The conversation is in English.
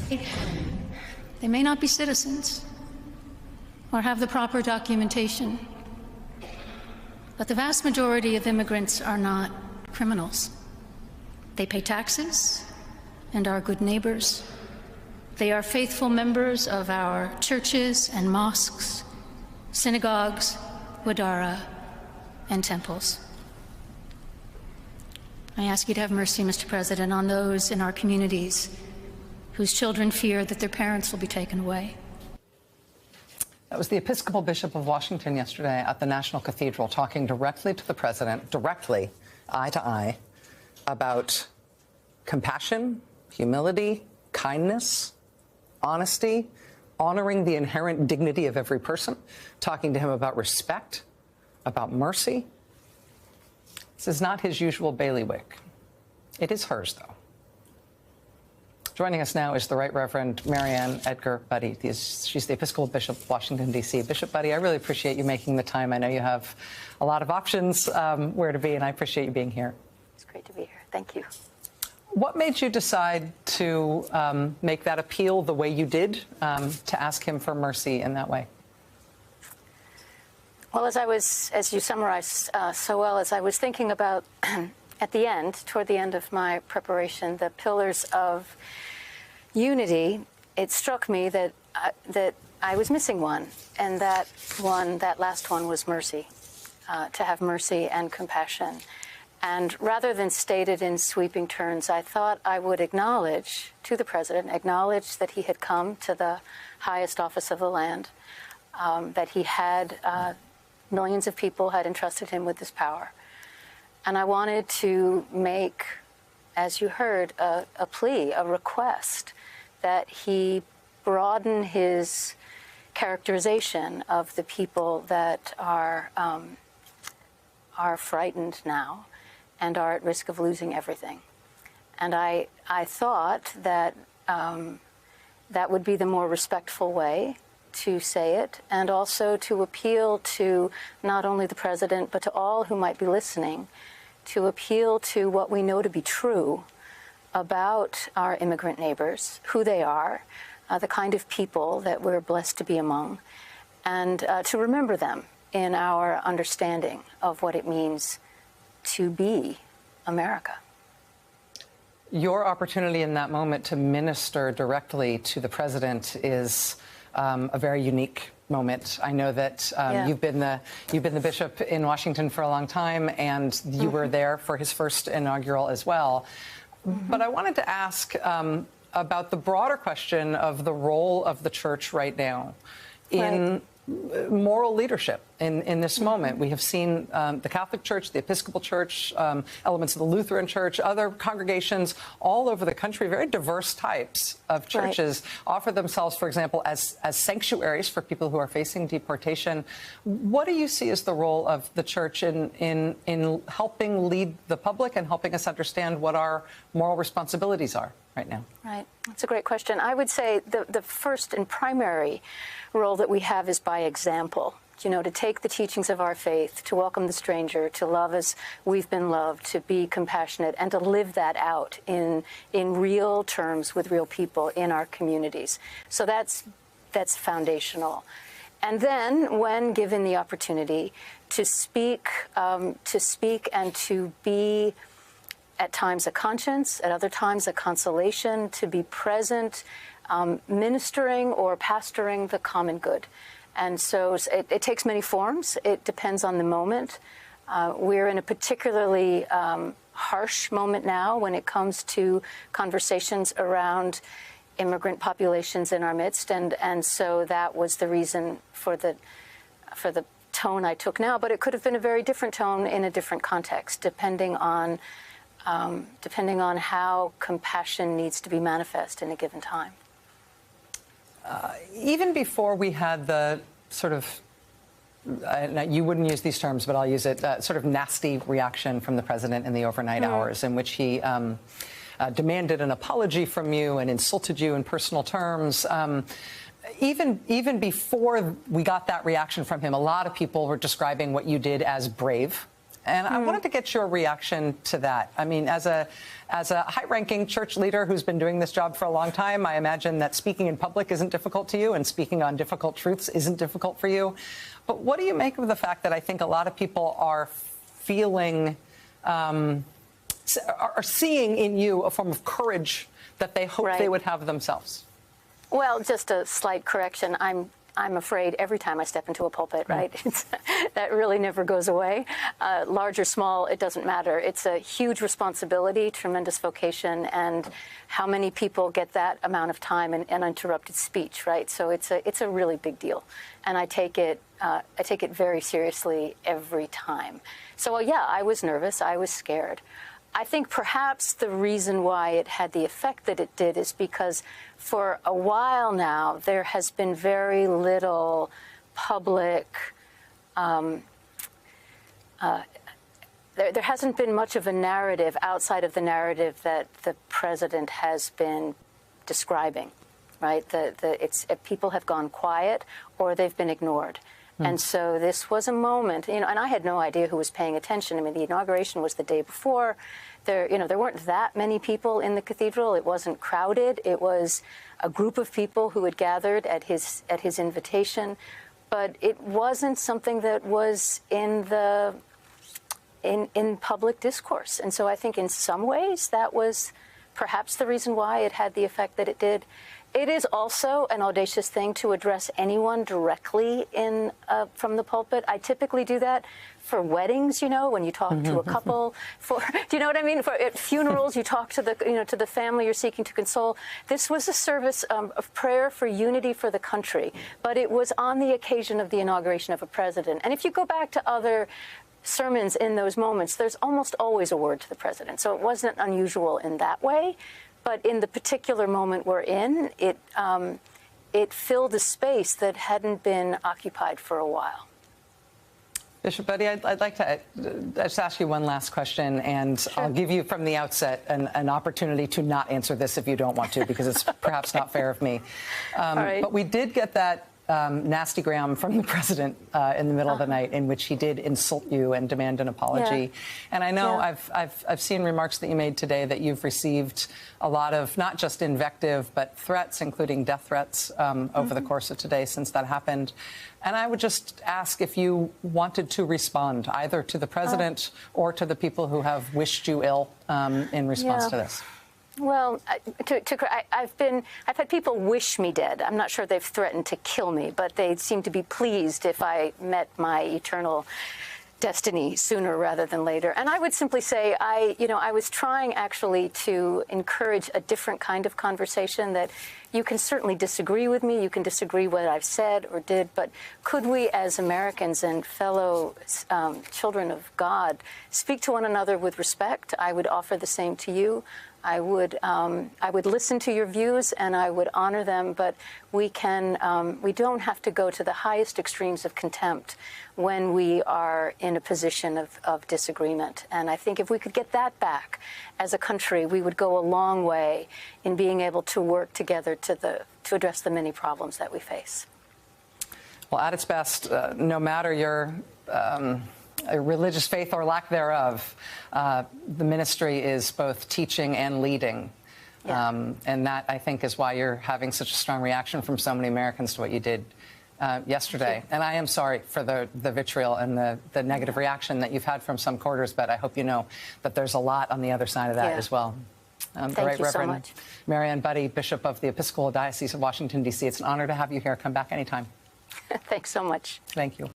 They may not be citizens or have the proper documentation, but the vast majority of immigrants are not criminals. They pay taxes and are good neighbors. They are faithful members of our churches and mosques, synagogues, wadara, and temples. I ask you to have mercy, Mr. President, on those in our communities whose children fear that their parents will be taken away. That was the Episcopal Bishop of Washington yesterday at the National Cathedral, talking directly to the president, directly, eye to eye, about compassion, humility, kindness, honesty, honoring the inherent dignity of every person, talking to him about respect, about mercy. This is not his usual bailiwick. It is hers, though. Joining us now is the Right Reverend Marianne Edgar Budde. She's the Episcopal Bishop of Washington, D.C. Bishop Budde, I really appreciate you making the time. I know you have a lot of options where to be, and I appreciate you being here. It's great to be here. Thank you. What made you decide to make that appeal the way you did, to ask him for mercy in that way? Well, as you summarized so well, as I was thinking about at the end, toward the end of my preparation, the pillars of unity, it struck me that I was missing one, and that last one was mercy, to have mercy and compassion. And rather than state it in sweeping terms, I thought I would acknowledge to the president, acknowledge that he had come to the highest office of the land, that he had millions of people had entrusted him with this power. And I wanted to make, as you heard, a plea, a request that he broaden his characterization of the people that are frightened now and are at risk of losing everything. And I thought that that would be the more respectful way to say it, and also to appeal to not only the president, but to all who might be listening, to appeal to what we know to be true about our immigrant neighbors, who they are, the kind of people that we're blessed to be among, and to remember them in our understanding of what it means to be America. Your opportunity in that moment to minister directly to the president is a very unique moment. I know that you've been the bishop in Washington for a long time, and you were there for his first inaugural as well. But I wanted to ask about the broader question of the role of the church right now in moral leadership in this moment. We have seen the Catholic Church, the Episcopal Church, elements of the Lutheran Church, other congregations all over the country, very diverse types of churches, offer themselves, for example, as sanctuaries for people who are facing deportation. What do you see as the role of the church in helping lead the public and helping us understand what our moral responsibilities are right now? Right. That's a great question. I would say the first and primary role that we have is by example. You know, to take the teachings of our faith, to welcome the stranger, to love as we've been loved, to be compassionate, and to live that out in real terms with real people in our communities. So that's foundational. And then, when given the opportunity to speak and to be at times a conscience, at other times a consolation, to be present, ministering or pastoring the common good. And so it takes many forms. It depends on the moment. We're in a particularly harsh moment now when it comes to conversations around immigrant populations in our midst. And so that was the reason for the tone I took now. But it could have been a very different tone in a different context, depending on how compassion needs to be manifest in a given time. Even before we had the sort of, you wouldn't use these terms, but I'll use it, sort of nasty reaction from the president in the overnight hours in which he demanded an apology from you and insulted you in personal terms. Even before we got that reaction from him, a lot of people were describing what you did as brave And I wanted to get your reaction to that. I mean, as a high-ranking church leader who's been doing this job for a long time, I imagine that speaking in public isn't difficult to you, and speaking on difficult truths isn't difficult for you. But what do you make of the fact that I think a lot of people are feeling, are seeing in you a form of courage that they hope they would have themselves? Well, just a slight correction. I'm afraid every time I step into a pulpit, right? That really never goes away. Large or small, it doesn't matter. It's a huge responsibility, tremendous vocation, and how many people get that amount of time and uninterrupted speech, right? So it's a really big deal, and I take it very seriously every time. So yeah, I was nervous, I was scared. I think perhaps the reason why it had the effect that it did is because for a while now there has been very little public, there hasn't been much of a narrative outside of the narrative that the president has been describing, right? People have gone quiet or they've been ignored. And so this was a moment, and I had no idea who was paying attention. I mean, the inauguration was the day before. There weren't that many people in the cathedral. It wasn't crowded. It was a group of people who had gathered at his invitation, but it wasn't something that was in public discourse. And so I think in some ways that was perhaps the reason why it had the effect that it did. It is also an audacious thing to address anyone directly from the pulpit. I typically do that for weddings, when you talk to a couple. Do you know what I mean? At funerals, you talk to the family you're seeking to console. This was a service of prayer for unity for the country, but it was on the occasion of the inauguration of a president. And if you go back to other sermons in those moments, there's almost always a word to the president. So it wasn't unusual in that way. But in the particular moment we're in, it filled a space that hadn't been occupied for a while. Bishop Buddy, I'd like to just ask you one last question, and sure. I'll give you from the outset an opportunity to not answer this if you don't want to, because it's perhaps not fair of me. Right. But we did get that nasty gram from the president in the middle of the night, in which he did insult you and demand an apology. Yeah. And I know I've seen remarks that you made today that you've received a lot of not just invective but threats, including death threats, over the course of today since that happened. And I would just ask if you wanted to respond either to the president or to the people who have wished you ill in response to this. Well, I've had people wish me dead. I'm not sure they've threatened to kill me, but they seem to be pleased if I met my eternal destiny sooner rather than later. And I would simply say I was trying actually to encourage a different kind of conversation, that you can certainly disagree with me, you can disagree what I've said or did, but could we as Americans and fellow children of God speak to one another with respect? I would offer the same to you. I would listen to your views and I would honor them, but we don't have to go to the highest extremes of contempt when we are in a position of disagreement. And I think if we could get that back as a country, we would go a long way in being able to work together to address the many problems that we face. Well, at its best, no matter your religious faith or lack thereof, the ministry is both teaching and leading. Yeah. And that, I think, is why you're having such a strong reaction from so many Americans to what you did yesterday. And I am sorry for the vitriol and the negative reaction that you've had from some quarters, but I hope you know that there's a lot on the other side of that as well. Thank you so much. Marianne Buddy, Bishop of the Episcopal Diocese of Washington, D.C. It's an honor to have you here. Come back anytime. Thanks so much. Thank you.